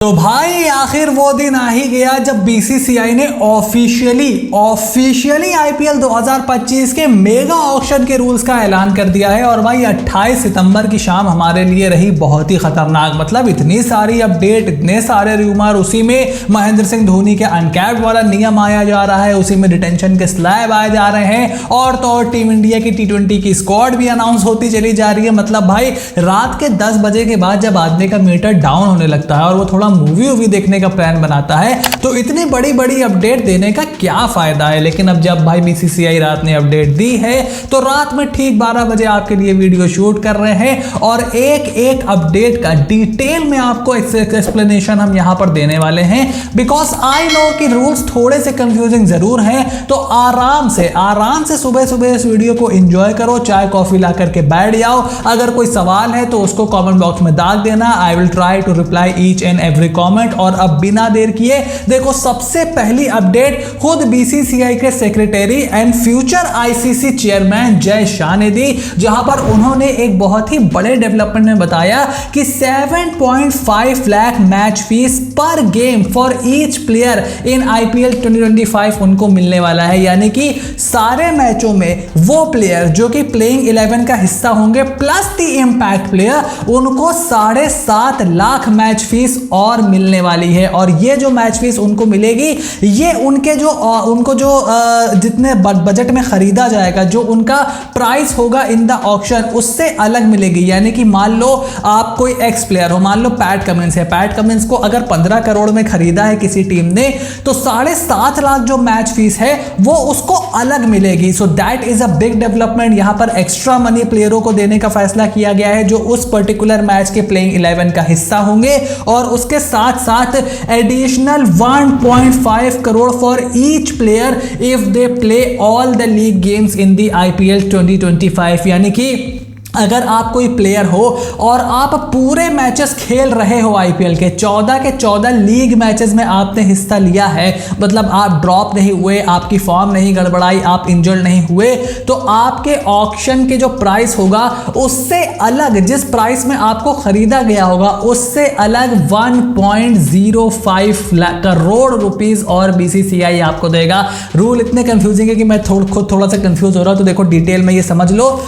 तो भाई आखिर वो दिन आ ही गया जब बीसीसीआई ने ऑफिशियली आईपीएल 2025 के मेगा ऑक्शन के रूल्स का ऐलान कर दिया है। और भाई 28 सितंबर की शाम हमारे लिए रही बहुत ही खतरनाक। मतलब इतनी सारी अपडेट, इतने सारे रूमर, उसी में महेंद्र सिंह धोनी के अनकैप्ड वाला नियम आया जा रहा है, उसी में डिटेंशन के स्लैब आए जा रहे हैं, और तो और टीम इंडिया की T20 की स्क्वाड भी अनाउंस होती चली जा रही है। मतलब भाई रात के 10 बजे के बाद जब आदमी का मीटर डाउन होने लगता है और वो थोड़ा मूवी देखने का प्लान बनाता है, तो इतनी बड़ी बड़ी अपडेट देने का क्या फायदा है। लेकिन अब जब भाई बीसीसीआई रात ने अपडेट दी है, तो रात में ठीक 12 बजे आपके लिए वीडियो शूट कर रहे हैं और एक एक अपडेट का डिटेल में आपको एक्सप्लेनेशन हम यहां पर देने वाले हैं। बिकॉज आई नो कि रूल्स थोड़े से कंफ्यूजिंग जरूर हैं, तो आराम से सुबह सुबह इस वीडियो को एंजॉय करो, चाय कॉफी ला करके बैठ जाओ। अगर कोई सवाल है तो उसको कमेंट बॉक्स में दाग देना। I will try to reply each and every comment. और अब बिना देर किए देखो, सबसे पहली अपडेट खुद बीसीसीआई के secretary and future ICC chairman Jay Shah ने दी, जहां पर उन्होंने एक बहुत ही बड़े डेवलपमेंट में बताया कि 7.5 लाख मैच फीस पर game for each player in IPL 2025 उनको मिलने वाला है। यानी कि सारे मैचों में वो प्लेयर जो कि प्लेइंग 11 का हिस्सा होंगे प्लस द इंपैक्ट प्लेयर, उनको 7.5 लाख मैच फीस और मिलने वाली है। और ये जो मैच फीस उनको मिलेगी, ये उनको जो जितने बजट में खरीदा जाएगा, जो उनका प्राइस होगा इन द ऑक्शन, उससे अलग मिलेगी। यानी कि मान लो आप कोई एक्स प्लेयर हो, मान लो पैट कमिंस है, पैट कमिंस को अगर 15 करोड़ में खरीदा है किसी टीम ने, तो 7.5 लाख जो मैच फीस है वो उसको अलग मिलेगी। So that is a big development. यहां पर एक्स्ट्रा मनी प्लेयरों को देने का फैसला किया गया है जो उस पर्टिकुलर मैच के प्लेइंग 11 का हिस्सा होंगे, और उसके साथ साथ additional 1.5 crore for each player if they play all the league games in the IPL 2025। यानी कि अगर आप कोई प्लेयर हो और आप पूरे मैचेस खेल रहे हो आईपीएल के 14 लीग मैचेस में आपने हिस्सा लिया है, मतलब आप ड्रॉप नहीं हुए, आपकी फॉर्म नहीं गड़बड़ाई, आप इंजर्ड नहीं हुए, तो आपके ऑक्शन के जो प्राइस होगा उससे अलग, जिस प्राइस में आपको खरीदा गया होगा उससे अलग 1.05 करोड़ रुपीस और बीसीसीआई आपको देगा। रूल इतने कंफ्यूजिंग है कि मैं खुद थोड़ा सा कंफ्यूज हो रहा हूं। तो देखो डिटेल में ये समझ लो,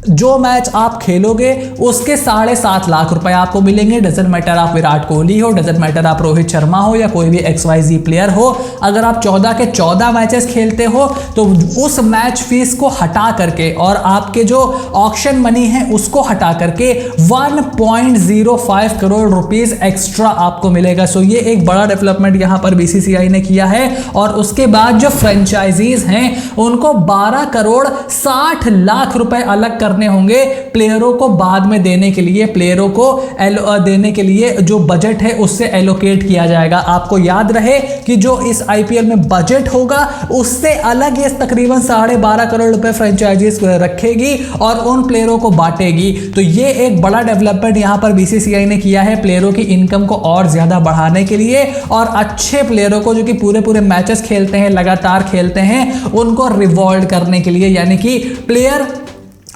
जो मैच आप खेलोगे उसके 7.5 लाख रुपए आपको मिलेंगे। डजंट मैटर आप विराट कोहली हो, डजंट मैटर आप रोहित शर्मा हो या कोई भी XYZ प्लेयर हो, अगर आप 14 के 14 मैचेस खेलते हो तो उस मैच फीस को हटा करके और आपके जो ऑक्शन मनी है उसको हटा करके 1.05 करोड़ रुपीस एक्स्ट्रा आपको मिलेगा। सो ये एक बड़ा डेवलपमेंट यहां पर बीसीसीआई ने किया है। और उसके बाद जो फ्रेंचाइजीज हैं उनको 12 करोड़ 60 लाख रुपए अलग करने होंगे प्लेयरों को बाद में देने के लिए, प्लेयरों को देने के लिए जो बजट है उससे एलोकेट किया जाएगा। आपको याद रहे कि जो इस आईपीएल में बजट होगा उससे अलग ये तकरीबन 12.5 करोड़ रुपए फ्रेंचाइजीज रखेगी और उन प्लेयरों को बांटेगी। तो ये एक बड़ा डेवलपमेंट यहां पर बीसीसीआई ने किया है प्लेयरों की इनकम को और ज्यादा बढ़ाने के लिए, और अच्छे प्लेयरों को जो कि पूरे मैचेस खेलते हैं, लगातार खेलते हैं, उनको रिवॉर्ड करने के लिए। यानी कि प्लेयर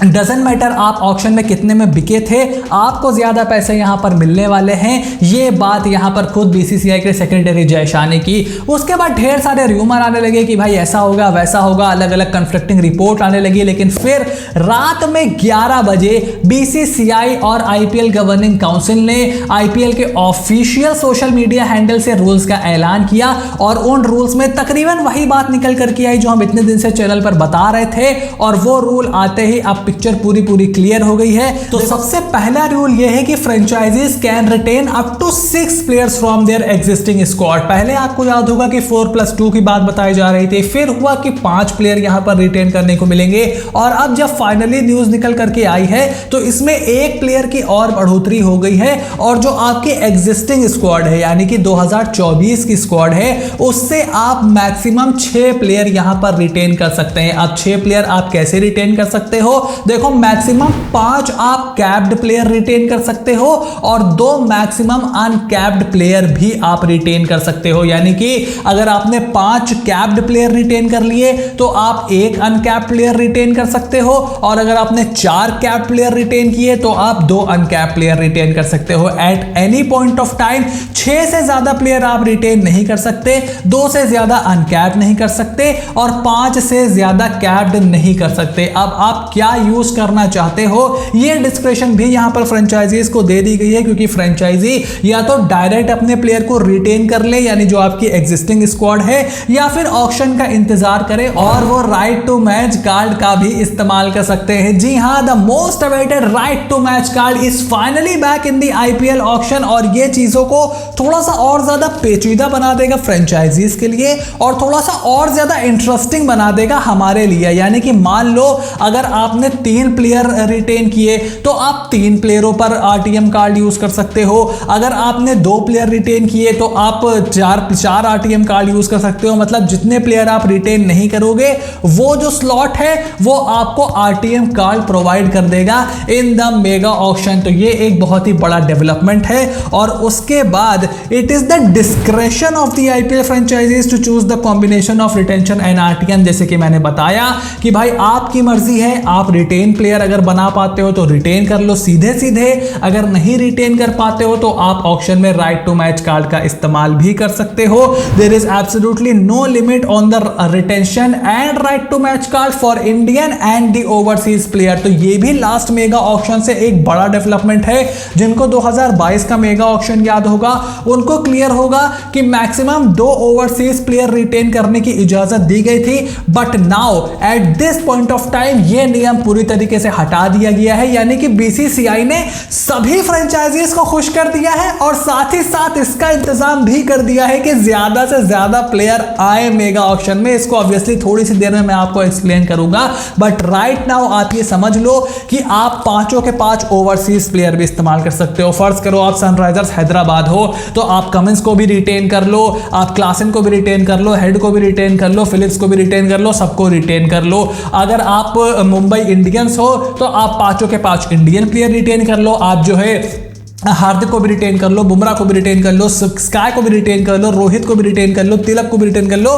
डजंट मैटर आप ऑक्शन में कितने में बिके थे, आपको ज्यादा पैसे यहां पर मिलने वाले हैं। ये बात यहां पर खुद बीसीसीआई के सेक्रेटरी जय शाह ने की। उसके बाद ढेर सारे र्यूमर आने लगे कि भाई ऐसा होगा वैसा होगा, अलग अलग कंफ्लिक्टिंग रिपोर्ट आने लगी। लेकिन फिर रात में 11 बजे बीसीसीआई और आईपीएल गवर्निंग काउंसिल ने आईपीएल के ऑफिशियल सोशल मीडिया हैंडल से रूल्स का ऐलान किया, और उन रूल्स में तकरीबन वही बात निकल करके आई जो हम इतने दिन से चैनल पर बता रहे थे। और वो रूल आते ही अब पिक्चर पूरी क्लियर हो गई है। तो सबसे पहला रूल यह है कि franchises can retain up to 6 players from their existing squad. पहले आपको याद होगा कि 4+2 की बात बताई जा रही थी, फिर हुआ कि 5 प्लेयर यहां पर रिटेन करने को मिलेंगे, और अब जब फाइनली न्यूज निकल करके आई है तो इसमें 1 प्लेयर की और बढ़ोतरी हो गई है। और जो आपकी एग्जिस्टिंग स्क्वाड है यानी कि 2024 की स्क्वाड है, उससे आप मैक्सिमम 6 प्लेयर यहां पर रिटेन कर सकते हैं। अब 6 प्लेयर आप कैसे रिटेन कर सकते हो, देखो मैक्सिमम 5 आप कैप्ड प्लेयर रिटेन कर सकते हो और 2 मैक्सिमम अनकैप्ड प्लेयर भी आप रिटेन कर सकते हो। यानी कि अगर आपने 5 कैप्ड प्लेयर रिटेन कर लिए तो आप 1 अनकैप्ड प्लेयर रिटेन कर सकते हो, और अगर आपने 4 कैप्ड प्लेयर रिटेन किए तो आप 2 अनकैप्ड प्लेयर रिटेन कर सकते हो। At any point of time 6 से ज्यादा प्लेयर आप रिटेन नहीं कर सकते, 2 से ज्यादा अनकैप्ड नहीं कर सकते और 5 से ज्यादा कैप्ड नहीं कर सकते। अब आप क्या यूज करना चाहते हो ये डिस्क्रिप्शन भी यहां पर फ्रेंचाइजीज को दे दी गई है, क्योंकि फ्रेंचाइजी या तो डायरेक्ट अपने प्लेयर को रिटेन कर ले यानी जो आपकी एग्जिस्टिंग स्क्वाड है, या फिर ऑक्शन का इंतजार करे और वो राइट टू मैच कार्ड का भी इस्तेमाल कर सकते हैं। जी हां, the most awaited right to match card is finally back in the IPL auction, और ये चीजों को थोड़ा सा और ज्यादा पेचीदा बना देगा फ्रेंचाइजीज के लिए और थोड़ा सा और ज्यादा इंटरेस्टिंग बना देगा हमारे लिए। यानी कि मान लो अगर आपने 3 प्लेयर रिटेन किए तो आप 3 प्लेयरों पर आरटीएम कार्ड यूज कर सकते हो, अगर आपने 2 प्लेयर रिटेन किए तो आप 4 आरटीएम कार्ड यूज कर सकते हो। मतलब जितने प्लेयर आप रिटेन नहीं करोगे वो जो स्लॉट है वो आपको आरटीएम कार्ड प्रोवाइड कर देगा इन द मेगा ऑक्शन। तो ये एक बहुत ही बड़ा डेवलपमेंट है। और उसके बाद it is the discretion of the IPL franchises to choose the combination of retention and RTM. जैसे कि मैंने बताया कि भाई आपकी मर्जी है, आप रिटेन प्लेयर अगर बना पाते हो तो रिटेन कर लो सीधे सीधे, अगर नहीं रिटेन कर पाते हो तो आप ऑक्शन में राइट टू मैच कार्ड का इस्तेमाल भी कर सकते हो। There is absolutely no limit on the retention and right to match card for Indian and the overseas player. तो ये भी लास्ट मेगा ऑक्शन से एक बड़ा डेवलपमेंट है। जिनको 2022 का मेगा ऑक्शन याद होगा उनको क्लियर होगा कि मैक्सिमम 2 ओवरसीज प्लेयर रिटेन करने की इजाजत दी गई थी, but now at this point of time ये नियम पूरी तरीके से हटा दिया गया है। यानी कि बीसीसीआई ने सभी फ्रेंचाइजीज को खुश कर दिया है और साथ ही साथ इसका इंतजाम भी कर दिया है कि ज्यादा से ज्यादा प्लेयर आए मेगा ऑक्शन में। इसको ऑब्वियसली थोड़ी सी देर में मैं आपको एक्सप्लेन करूंगा, बट राइट नाउ आप ये समझ लो कि आप 5 के 5 ओवरसीज प्लेयर भी इस्तेमाल कर सकते हो। फर्ज करो आप सनराइजर्स हैदराबाद हो तो आप कमिंस को भी रिटेन कर लो, आप क्लासन को भी रिटेन कर लो, हेड को भी रिटेन कर लो, फिलिप्स को भी रिटेन कर लो, सबको रिटेन कर लो। अगर आप मुंबई इंडियंस हो तो आप 5 के 5 इंडियन प्लेयर रिटेन कर लो। आप जो है हार्दिक को भी रिटेन कर लो, बुमराह को भी रिटेन कर लो, स्काई को भी रिटेन कर लो, रोहित को भी रिटेन कर लो, तिलक को भी रिटेन कर लो।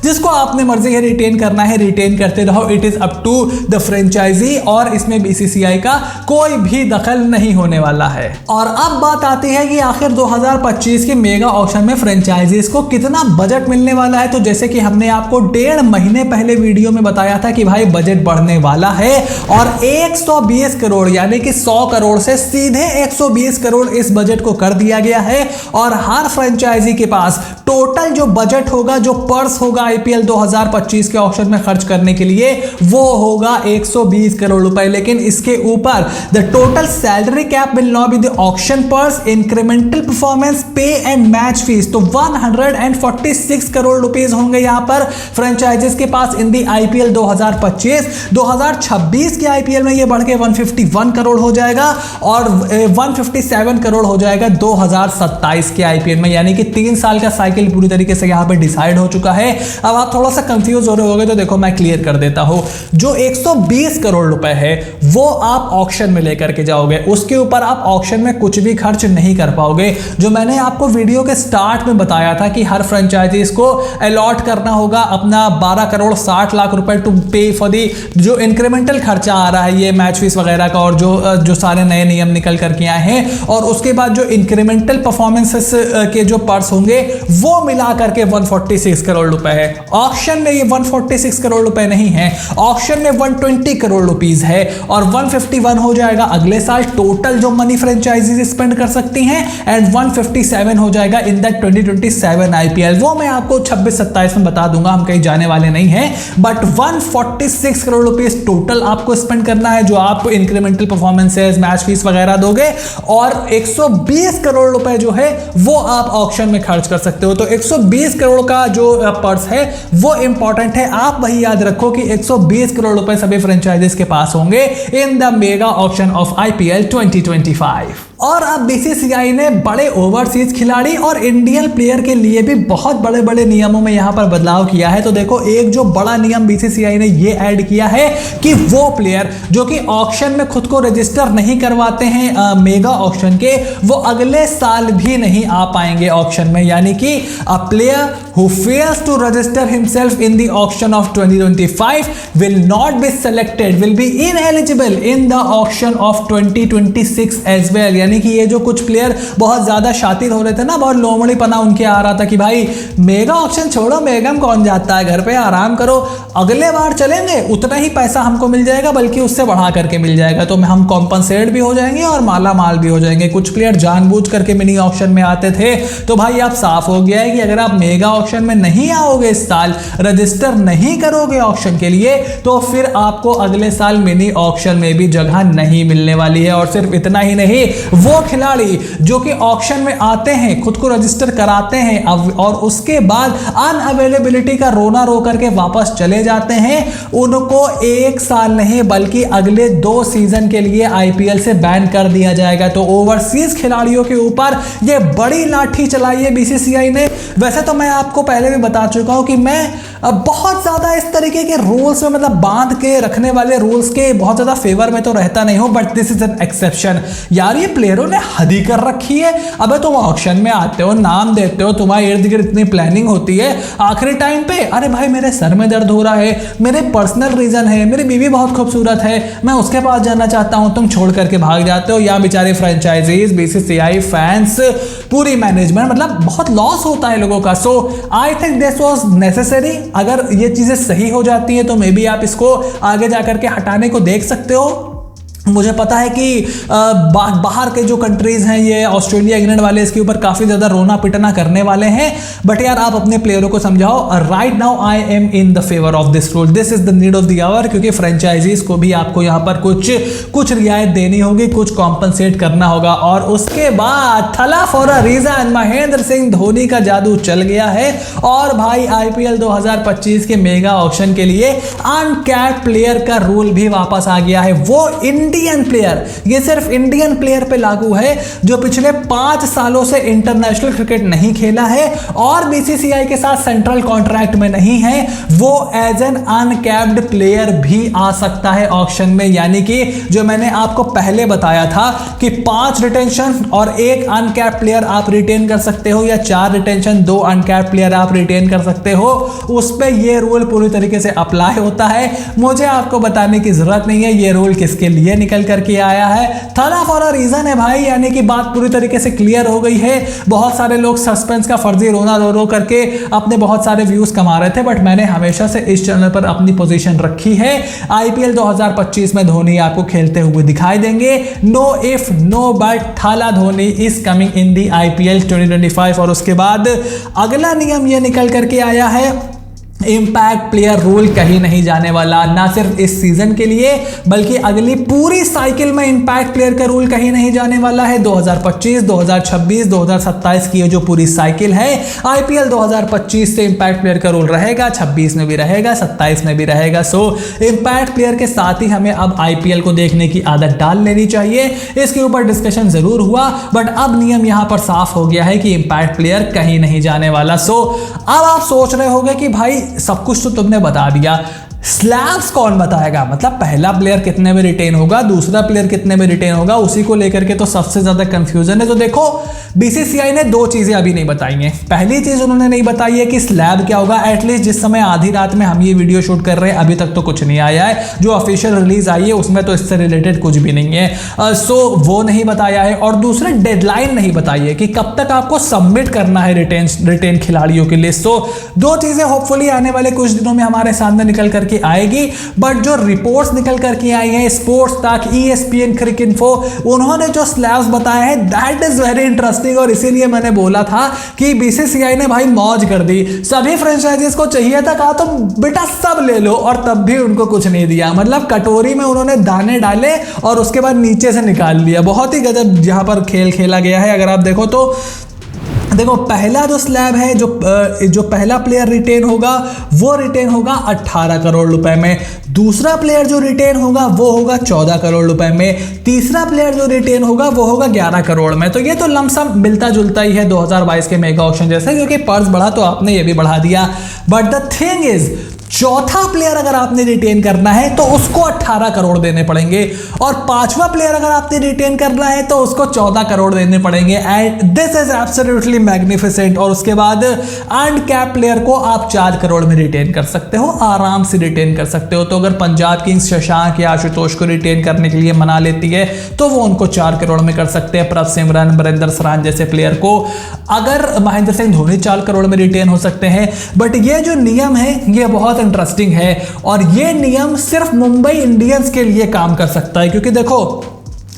जिसको आपने मर्जी है रिटेन करना है रिटेन करते रहो। It is up to the franchise और इसमें बीसीसीआई का कोई भी दखल नहीं होने वाला है। और अब बात आती है कि आखिर 2025 के मेगा ऑक्शन में फ्रेंचाइजीज को कितना बजट मिलने वाला है। तो जैसे कि हमने आपको 1.5 महीने पहले वीडियो में बताया था कि भाई बजट बढ़ने वाला है और 120 करोड़ यानी कि 100 करोड़ से सीधे 120 करोड़ इस बजट को कर दिया गया है। और हर फ्रेंचाइजी के पास टोटल जो बजट होगा, जो पर्स होगा आईपीएल 2025 के ऑक्शन में खर्च करने के लिए वो होगा 120 करोड़ रुपए। लेकिन इसके ऊपर the total salary cap will not be the auction purse, incremental performance पे एंड मैच फीस। तो 146 करोड़ रुपीस होंगे यहां पर फ्रेंचाइजीज के पास इन दी आईपीएल 2025। 2026 के आईपीएल में ये बढ़ के 151 करोड़ हो जाएगा और 157 करोड़ हो जाएगा 2027 के आईपीएल में। यानी कि 3 साल का साइकिल पूरी तरीके से यहां पे डिसाइड हो चुका है। अब आप थोड़ा सा कंफ्यूज हो रहे होगे तो देखो मैं क्लियर कर देता हूं। जो 120 करोड़ रुपए है वो आप ऑक्शन में लेकर के जाओगे, उसके ऊपर आप ऑक्शन में कुछ भी खर्च नहीं कर पाओगे। जो मैंने आपको वीडियो के स्टार्ट में बताया था कि हर फ्रेंचाइजीज को अलॉट करना होगा अपना 12 करोड़ 60 लाख रुपए टू पे फॉर दी जो इंक्रीमेंटल खर्चा आ रहा है ये मैच फीस वगैरह का और जो सारे नए नियम निकल करके आए हैं, और उसके बाद जो इंक्रीमेंटल परफॉर्मेंसेस के जो पर्स होंगे वो मिला करके 146 करोड़ रुपए है। ऑक्शन में ये 146 करोड़ रुपए नहीं है, ऑक्शन में 120 करोड़ रुपीस है और 151 हो जाएगा अगले साल टोटल जो मनी फ्रेंचाइजीज स्पेंड कर सकती हैं एंड 157 हो जाएगा इन दैट 2027 आईपीएल। वो मैं आपको 26-27 में बता दूंगा, हम कहीं जाने वाले नहीं हैं। बट 146 करोड़ रुपीस टोटल आपको स्पेंड करना है जो आप इंक्रीमेंटल परफॉर्मेंसेस मैच फीस वगैरह दोगे, और 120 करोड़ रुपए जो है वो आप ऑक्शन में खर्च कर सकते हो। तो 120 करोड़ का जो पर्स है वो इंपॉर्टेंट है। आप वही याद रखो कि 120 करोड़ रुपए सभी फ्रेंचाइजीज के पास होंगे in the mega auction of IPL 2025। और अब बीसीसीआई ने बड़े ओवरसीज खिलाड़ी और इंडियन प्लेयर के लिए भी बहुत बड़े बड़े नियमों में यहां पर बदलाव किया है। तो देखो, एक जो बड़ा नियम बीसीसीआई ने ये ऐड किया है कि वो प्लेयर जो कि ऑक्शन में खुद को रजिस्टर नहीं करवाते हैं मेगा ऑक्शन के, वो अगले साल भी नहीं आ पाएंगे ऑक्शन में। यानी कि a player who fails to register himself in the auction of 2025 will not be selected, will be ineligible in the auction of 2026 as well। यानी कि ये जो कुछ प्लेयर बहुत ज्यादा शातिर हो रहे थे ना, बहुत लोमड़ी पना उनके आ रहा था कि भाई मेगा ऑक्शन छोड़ो, मेगा में कौन जाता है, घर पे आराम करो, अगले बार चलेंगे उतना ही पैसा हमको मिल जाएगा, बल्कि उससे बढ़ा करके मिल जाएगा, तो हम कॉम्पनसेट भी हो जाएंगे और माला माल भी हो जाएंगे। कुछ प्लेयर जानबूझ करके मिनी ऑक्शन में आते थे। तो भाई अब साफ हो गया है कि अगर आप मेगा ऑक्शन में नहीं आओगे इस साल, रजिस्टर नहीं करोगे ऑक्शन के लिए, तो फिर आपको अगले साल मिनी ऑक्शन में भी जगह नहीं मिलने वाली है। और सिर्फ इतना ही नहीं, वो खिलाड़ी जो कि ऑक्शन में आते हैं, खुद को रजिस्टर कराते हैं और उसके बाद अनअवेलेबिलिटी का रोना रो करके वापस चले जाते हैं, उनको 1 साल नहीं बल्कि अगले 2 सीजन के लिए आईपीएल से बैन कर दिया जाएगा। तो ओवरसीज खिलाड़ियों के ऊपर ये बड़ी लाठी चलाई है बीसीसीआई ने। वैसे तो मैं आपको पहले भी बता चुका हूं कि मैं बहुत ज्यादा इस तरीके के रूल्स में, मतलब बांध के रखने वाले रूल्स के बहुत ज्यादा फेवर में तो रहता नहीं हूं, but this is an exception. यार ये प्लेयरों ने हद ही कर रखी है। अबे तुम ऑक्शन में आते हो, नाम देते हो, तुम्हारे इर्द गिर्द इतनी प्लानिंग होती है, आखिरी टाइम पे अरे भाई मेरे सर में दर्द हो रहा है, मेरे पर्सनल रीजन है, मेरी बीवी बहुत खूबसूरत है, मैं उसके पास जाना चाहता हूं, तुम छोड़ करके भाग जाते हो। या बेचारे फ्रेंचाइजीज, बीसीसीआई, फैंस, पूरी मैनेजमेंट, मतलब बहुत लॉस होता है लोगों का। So I think this was necessary. अगर ये चीजें सही हो जाती है तो मे बी आप इसको आगे जाकर के हटाने को देख सकते हो। मुझे पता है कि बाहर के जो कंट्रीज हैं, ये ऑस्ट्रेलिया, इंग्लैंड वाले, इसके ऊपर काफी ज्यादा रोना पिटना करने वाले हैं, बट यार आप अपने प्लेयरों को समझाओ। Right now I am in the favour of this rule, this is the need of the hour, क्योंकि फ्रेंचाइजीज को भी आपको यहां पर कुछ रियायत देनी होगी, कुछ कॉम्पनसेट करना होगा। और उसके बाद Thala for a reason, Mahendra Singh Dhoni का जादू चल गया है और भाई आईपीएल 2025 के मेगा ऑक्शन के लिए अनकैप्ड प्लेयर का रूल भी वापस आ गया है। वो इंडियन प्लेयर, ये सिर्फ इंडियन प्लेयर पे लागू है जो पिछले 5 सालों से इंटरनेशनल क्रिकेट नहीं खेला है और बीसीसीआई के साथ सेंट्रल कॉन्ट्रैक्ट में नहीं है, वो एज एन अनकैप्ड प्लेयर भी आ सकता है ऑक्शन में। यानी कि जो मैंने आपको पहले बताया था कि 5 रिटेंशन और 1 अनकैप्ड प्लेयर आप रिटेन कर सकते हो, या 4 रिटेंशन 2 अनकैप्ड प्लेयर आप रिटेन कर सकते हो, उस पे ये रूल पूरी तरीके से अप्लाई होता है। मुझे आपको बताने की जरूरत नहीं है ये रूल किसके लिए निकल करके आया है, थला फॉर अ रीजन है भाई। यानी कि बात पूरी तरीके से क्लियर हो गई है। बहुत सारे लोग सस्पेंस का फर्जी रोना रो रो करके अपने बहुत सारे व्यूज कमा रहे थे, बट मैंने हमेशा से इस चैनल पर अपनी पोजीशन रखी है। आईपीएल 2025 में धोनी आपको खेलते हुए दिखाई देंगे। नो इफ नो बट, थाला Dhoni is coming in the IPL 2025। और उसके बाद अगला नियम यह निकल करके आया है, इंपैक्ट प्लेयर रूल कहीं नहीं जाने वाला, ना सिर्फ इस सीजन के लिए बल्कि अगली पूरी साइकिल में इंपैक्ट प्लेयर का रूल कहीं नहीं जाने वाला है। 2025, 2026, 2027 की जो पूरी साइकिल है, आईपीएल 2025 से इंपैक्ट प्लेयर का रूल रहेगा, 26 में भी रहेगा, 27 में भी रहेगा। सो इंपैक्ट प्लेयर के साथ ही हमें अब आईपीएल को देखने की आदत डाल लेनी चाहिए। इसके ऊपर डिस्कशन जरूर हुआ, बट अब नियम यहां पर साफ हो गया है कि इंपैक्ट प्लेयर कहीं नहीं जाने वाला। सो अब आप सोच रहे होंगे कि भाई सब कुछ तो तुमने बता दिया, स्लैब्स कौन बताएगा, मतलब पहला प्लेयर कितने में रिटेन होगा, दूसरा प्लेयर कितने में रिटेन होगा, उसी को लेकर के तो सबसे ज्यादा कंफ्यूजन है। तो देखो बीसीसीआई ने 2 चीजें अभी नहीं बताई हैं। पहली चीज उन्होंने नहीं बताई है कि स्लैब क्या होगा। एटलीस्ट जिस समय आधी रात में हम ये वीडियो शूट कर रहे हैं अभी तक तो कुछ नहीं आया है। जो ऑफिशियल रिलीज आई है उसमें तो इससे रिलेटेड कुछ भी नहीं है। सो वो नहीं बताया है। और दूसरे डेडलाइन नहीं बताई है कि कब तक आपको सबमिट करना है रिटेन खिलाड़ियों की लिस्ट। सो 2 चीजें होपफुली आने वाले कुछ दिनों में हमारे सामने निकल कर आएगी। बट जो रिपोर्ट्स निकल करके आई हैं, स्पोर्ट्स तक, ESPN, क्रिकइन्फो, उन्होंने जो स्लैब्स बताए हैं दैट इज वेरी इंटरेस्टिंग। और इसीलिए मैंने बोला था कि बीसीसीआई ने भाई मौज कर दी। सभी फ्रेंचाइजीज को चाहिए था, कहा तुम बेटा सब ले लो, और तब भी उनको कुछ नहीं दिया। मतलब कटोरी में उन्होंने दाने डाले और उसके बाद नीचे से निकाल लिया। बहुत ही गजब यहां पर खेल खेला गया है। अगर आप देखो तो देखो पहला जो स्लैब है, जो पहला प्लेयर रिटेन होगा वो रिटेन होगा 18 करोड़ रुपए में, दूसरा प्लेयर जो रिटेन होगा वो होगा 14 करोड़ रुपए में, तीसरा प्लेयर जो रिटेन होगा वो होगा 11 करोड़ में। तो ये तो लमसम मिलता जुलता ही है 2022 के मेगा ऑक्शन जैसे, क्योंकि पर्स बढ़ा तो आपने ये भी बढ़ा दिया। बट द थिंग इज, चौथा प्लेयर अगर आपने रिटेन करना है तो उसको 18 करोड़ देने पड़ेंगे, और पांचवा प्लेयर अगर आपने रिटेन करना है तो उसको 14 करोड़ देने पड़ेंगे। And this is absolutely magnificent. और उसके बाद अनकैप प्लेयर को आप 4 करोड़ में रिटेन कर सकते हो, आराम से रिटेन कर सकते हो। तो अगर पंजाब किंग्स शशांक या आशुतोष को रिटेन करने के लिए मना लेती है तो वो उनको 4 करोड़ में कर सकते हैं। प्रभ सिमरन, बरिंदर सरान जैसे प्लेयर को, अगर महेंद्र सिंह धोनी 4 करोड़ में रिटेन हो सकते हैं। बट ये जो नियम है ये बहुत इंटरेस्टिंग है, और ये नियम सिर्फ मुंबई इंडियंस के लिए काम कर सकता है। क्योंकि देखो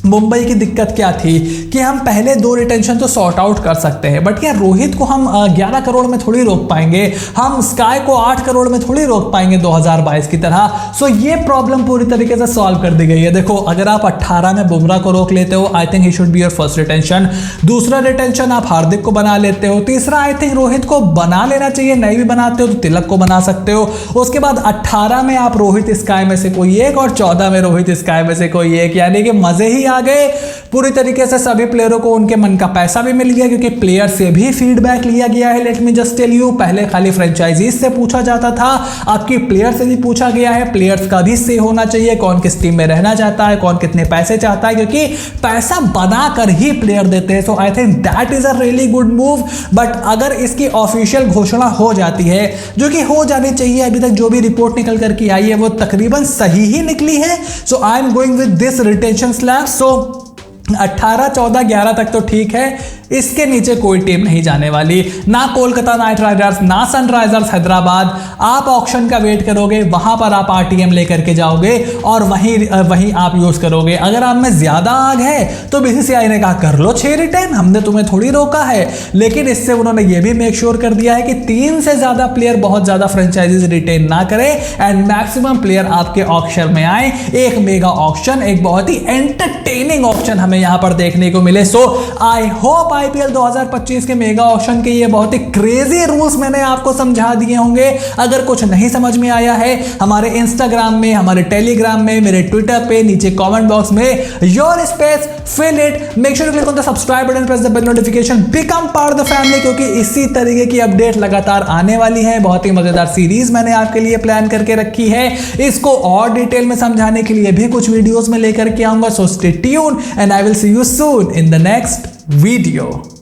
मुंबई की दिक्कत क्या थी कि हम पहले 2 रिटेंशन तो सॉर्ट आउट कर सकते हैं, बट क्या रोहित को हम 11 करोड़ में थोड़ी रोक पाएंगे, हम स्काई को 8 करोड़ में थोड़ी रोक पाएंगे 2022 की तरह। सो ये प्रॉब्लम पूरी तरीके से सॉल्व कर दी गई है। देखो अगर आप 18 में बुमराह को रोक लेते हो, I think he should be your first retention. दूसरा रिटेंशन आप हार्दिक को बना लेते हो। तीसरा आई थिंक रोहित को बना लेना चाहिए, नहीं भी बनाते हो तो तिलक को बना सकते हो। उसके बाद 18 में आप रोहित स्काई में से कोई एक, और 14 में रोहित स्काई में से कोई एक, यानी कि मजे ही आ गए पूरी तरीके से। सभी प्लेयरों को उनके मन का पैसा भी मिल गया, क्योंकि प्लेयर से भी फीडबैक लिया गया है। Let me just tell you, पहले खाली फ्रेंचाइजीज से पूछा जाता था, आपकी प्लेयर से भी पूछा गया है। प्लेयर्स का भी से होना चाहिए, कौन किस टीम में रहना चाहता है, कौन कितने पैसे चाहता है, क्योंकि पैसा बनाकर ही प्लेयर देते हैं। So I think that is a really good move. But अगर इसकी ऑफिशियल घोषणा हो जाती है, जो कि हो जानी चाहिए, अभी तक जो भी रिपोर्ट निकल करके आई है वो तकरीबन सही ही निकली है। So I am going with this retention slab. So 18, 14, 11 तक तो ठीक है, इसके नीचे कोई टीम नहीं जाने वाली, ना कोलकाता नाइट राइडर्स, ना सनराइजर्स हैदराबाद। आप ऑक्शन का वेट करोगे, वहां पर आप आरटीएम लेकर के जाओगे और वहीं आप यूज करोगे। अगर आप में ज्यादा आग है तो बीसीसीआई ने कहा कर लो 6 रिटेन, हमने तुम्हें थोड़ी रोका है। लेकिन इससे उन्होंने ये भी मेक श्योर कर दिया है कि 3 से ज्यादा प्लेयर बहुत ज्यादा फ्रेंचाइजीज रिटेन ना करें, एंड मैक्सिमम प्लेयर आपके ऑक्शन में आए। एक मेगा ऑक्शन, एक बहुत ही एंटरटेनिंग ऑक्शन हमें यहां पर देखने को मिले। सो आई होप आईपीएल 2025 के मेगा ऑक्शन के ये बहुत ही क्रेजी रूल्स मैंने आपको समझा दिए होंगे। अगर कुछ नहीं समझ में आया है, हमारे इंस्टाग्राम में, हमारे टेलीग्राम में, मेरे ट्विटर पे, नीचे कमेंट बॉक्स में your space fill it, make sure to click on the subscribe button, press the bell notification, become part of the family, क्योंकि इसी तरीके की अपडेट लगातार आने वाली है। बहुत ही मजेदार सीरीज मैंने आपके लिए प्लान करके रखी है, इसको और डिटेल में समझाने के लिए भी कुछ वीडियोस में लेकर के आऊंगा। So stay tuned and I will see you soon in the next video.